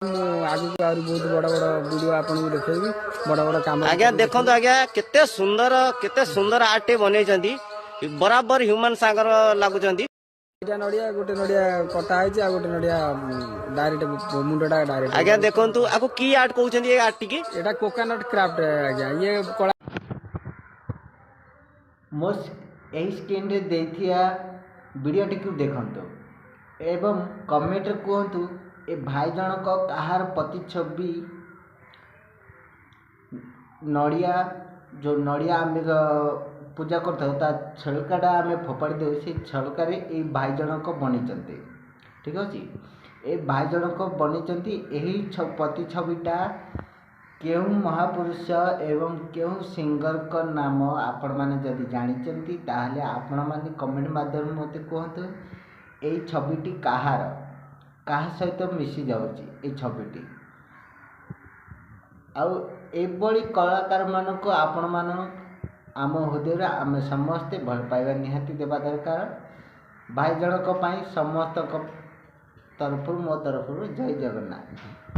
आगु आहुरी बहुत बड़ बड़ वीडियो आपको देखी बड़ बड़ काम आज्ञा देखो आज्ञा केते सुंदर आर्ट बन बराबर ह्यूमन सागर लगुच नड़िया गोटे नड़िया कटा है गोटे नड़िया डायरेक्ट मुंडा डायरेक्ट आज्ञा देखु आपको की आर्ट कहते हैं आर्ट टी एटा कोकोनट क्राफ्ट आज्ञा ये कला मो यही स्क्रीन रे देथिया वीडियोटी को देखंतु एवं कमेंट कहतु ए भाई जनक कहार प्रतिच्छवि नड़िया जो नड़िया आम पूजा करता छलकाटा आम फोपाड़ी दे से छलकार ये भाई जनक बनी ठीक अच्छे ये भाई जनक बनी यही प्रतिच्छविटा केउ महापुरुष एवं केउ सिंगर का नाम आपण मैंने जदि जानते ताहले आपण मैंने कमेंट माध्यम मत कहतु यही छविटी कहार कहा सहित मिसी जाऊँगी छविटी आउरी कलाकार मानक आपण मान आम हृदय आम समस्ते भल पाइबा निहाती देवा दरकार भाई जनक समस्त तरफ मो तरफ जय जगन्नाथ।